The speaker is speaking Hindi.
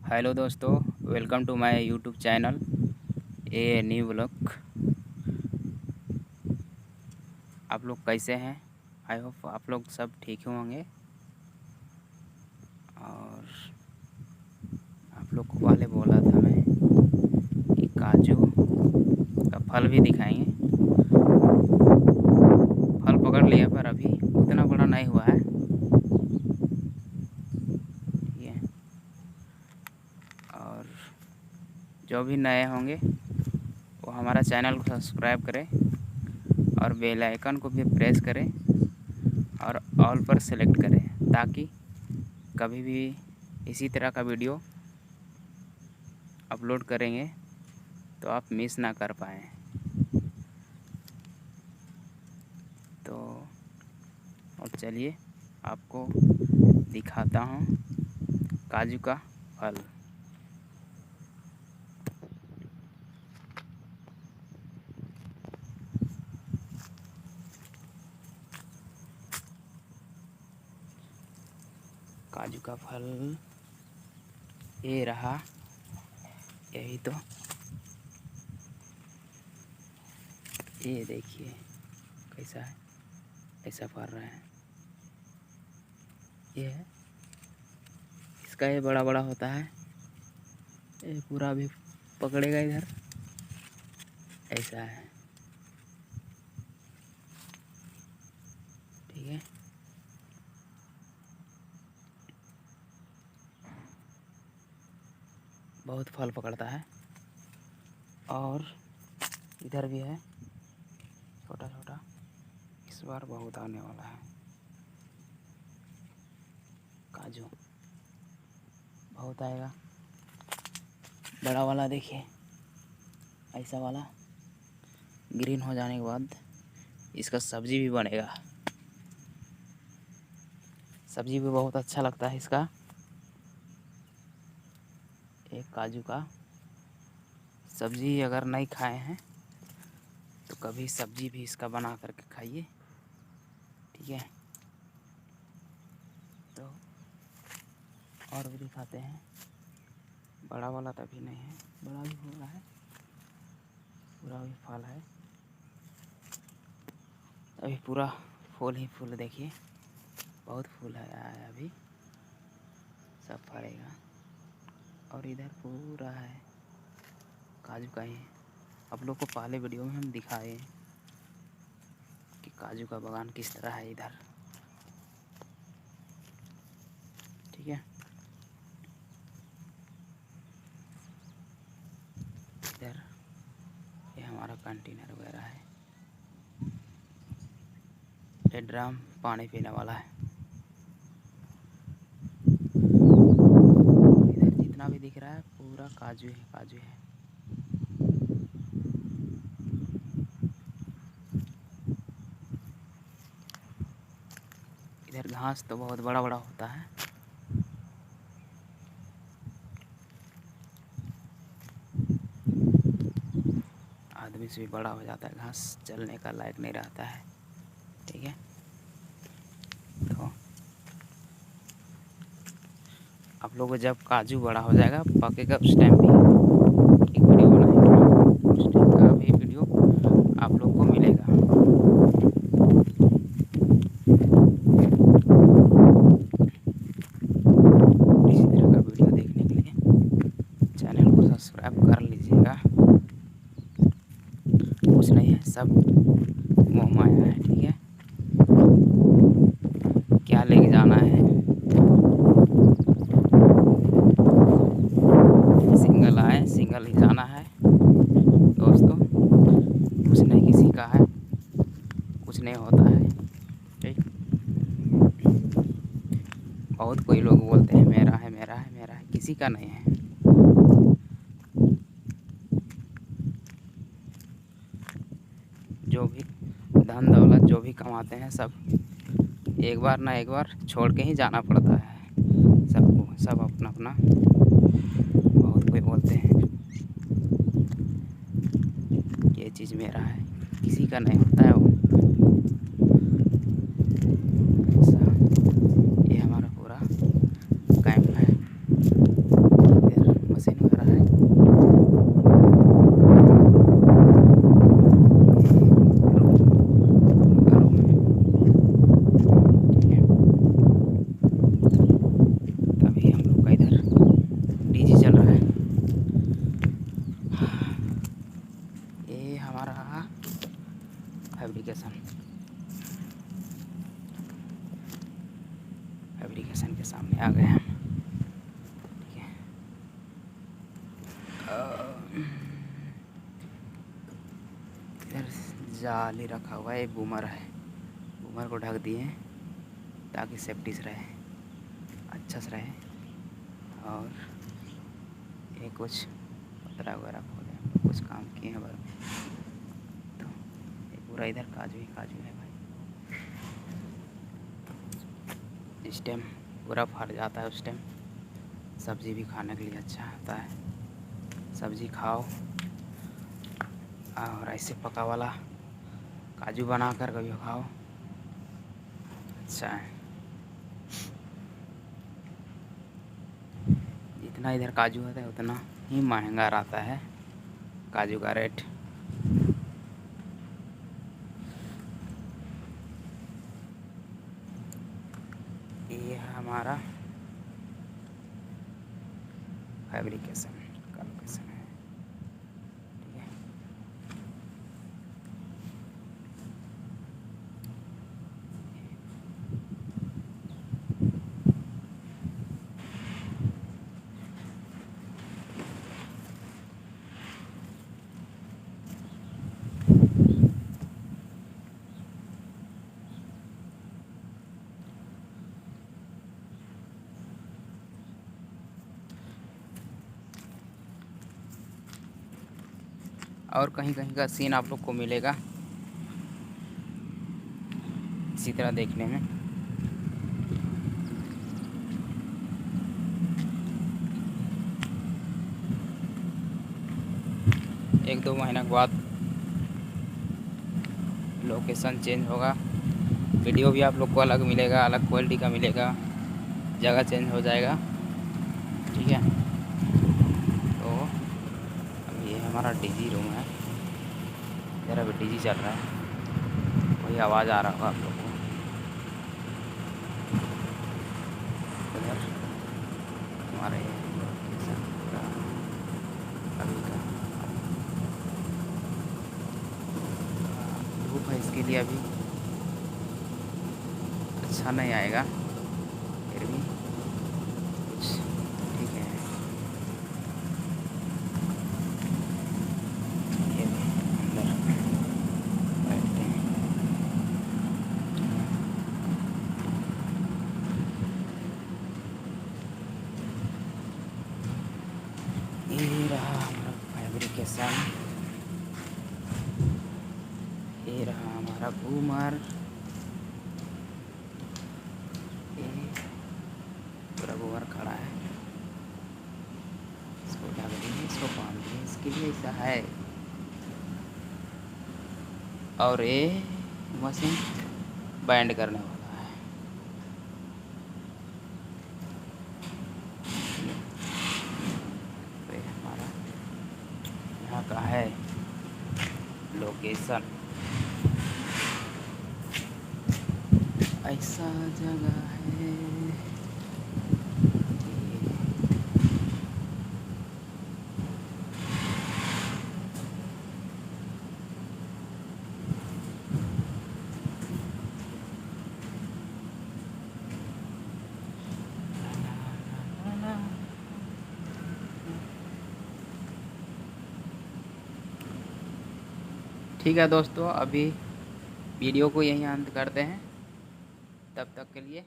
हेलो दोस्तों, welcome to my YouTube channel a new blog. आप लोग कैसे हैं? आई होप आप लोग सब ठीक ही होंगे। और आप लोग को पहले बोला था मैं कि काजू का फल भी दिखाएंगे। फल पकड़ लिया पर अभी उतना बड़ा नहीं हुआ है। ठीक है। और जो भी नए होंगे वो हमारा चैनल को सब्सक्राइब करें और बेल आइकन को भी प्रेस करें और ऑल पर सेलेक्ट करें, ताकि कभी भी इसी तरह का वीडियो अपलोड करेंगे तो आप मिस ना कर पाएँ। तो और चलिए आपको दिखाता हूँ काजू का फल। काजू का फल ये रहा, यही तो। ये देखिए कैसा है, ऐसा फल रहा है। ये है, इसका ये बड़ा बड़ा होता है। ये पूरा भी पकड़ेगा इधर, ऐसा है। ठीक है। बहुत फल पकड़ता है। और इधर भी है छोटा छोटा, इस बार बहुत आने वाला है। काजू बहुत आएगा। बड़ा वाला देखिए, ऐसा वाला ग्रीन हो जाने के बाद इसका सब्जी भी बनेगा। सब्जी भी बहुत अच्छा लगता है इसका। एक काजू का सब्जी अगर नहीं खाए हैं तो कभी सब्जी भी इसका बना करके खाइए। ठीक है। तो और भी दिखाते हैं। बड़ा वाला तो अभी नहीं है, बड़ा भी हो रहा है, पूरा भी फल है। अभी पूरा फूल ही फूल, देखिए बहुत फूल है अभी, सब फड़ेगा। और इधर पूरा है काजू का ही। आप लोग को पहले वीडियो में हम दिखाए कि काजू का बागान किस तरह है इधर। ठीक है। इधर ये हमारा कंटेनर वगैरह है। ये ड्रम पानी पीने वाला है। इधर जितना भी दिख रहा है पूरा काजू है, काजू है। इधर घास तो बहुत बड़ा बड़ा होता है। आदमी से भी बड़ा हो जाता है, घास चलने का लायक नहीं रहता है। ठीक है। तो आप लोग को जब काजू बड़ा हो जाएगा, पकेगा, उस टाइम भी एक वीडियो बनाएंगे। उस टाइम का भी वीडियो आप लोग को मिलेगा। इसी तरह का वीडियो देखने के लिए चैनल को सब्सक्राइब कर लीजिएगा। कुछ नहीं है, सब मोह माया है। ठीक है। क्या लेके जाना है, सिंगल आए सिंगल ही जाना है दोस्तों। कुछ नहीं किसी का है, कुछ नहीं होता है। ठीक। बहुत कोई लोग बोलते हैं मेरा है मेरा है मेरा है, किसी का नहीं है। जो भी धन दौलत जो भी कमाते हैं सब एक बार ना एक बार छोड़ के ही जाना पड़ता है सबको, सब अपना अपना। बहुत कोई बोलते हैं ये चीज़ मेरा है, किसी का नहीं होता है वो। ऐसा ये हमारा पूरा कैंप है। इधर फैब्रिकेशन के सामने आ गए हम। ठीक है, इधर जाली रखा हुआ है, एक बूमर है, बूमर को ढक दिए ताकि सेफ्टी से रहे, अच्छा से रहे। और ये कुछ पतरा वगैरह खोले हम लोग, कुछ काम किए हैं बार में। तो ये पूरा इधर काजू ही काजू है भाई। इस टाइम पूरा फट जाता है, उस टाइम सब्ज़ी भी खाने के लिए अच्छा होता है। सब्ज़ी खाओ और ऐसे पका वाला काजू बना कर कभी खाओ, अच्छा है। जितना इधर काजू होता है उतना ही महंगा रहता है काजू का रेट। ये है हमारा फैब्रिकेशन का लोकेशन है। ठीक है, और कहीं कहीं का सीन आप लोग को मिलेगा इसी तरह देखने में। एक दो महीने के बाद लोकेशन चेंज होगा, वीडियो भी आप लोग को अलग मिलेगा, अलग क्वालिटी का मिलेगा, जगह चेंज हो जाएगा। ठीक है, तो अब ये हमारा डीजी रूम है, इधर अभी डीजी चल रहा है, वही आवाज़ आ रहा होगा आप लोग को। इधर हमारे अभी का धूप है, इसके लिए अभी अच्छा नहीं आएगा, फिर भी कुछ ठीक है। ये अंदर बैठते हैं। ये रहा हमारा फैब्रिकेशन, ये रहा हमारा बूमर, पूरा बूमर खड़ा है, इसको ढक दिए, इसको बांध दिए, इसके लिए ऐसा है। और ये मशीन बैंड करने वाला है। तो ये हमारा यहाँ का है लोकेशन, ऐसा जगह है। ठीक है दोस्तों, अभी वीडियो को यहीं अंत करते हैं, तब तक के लिए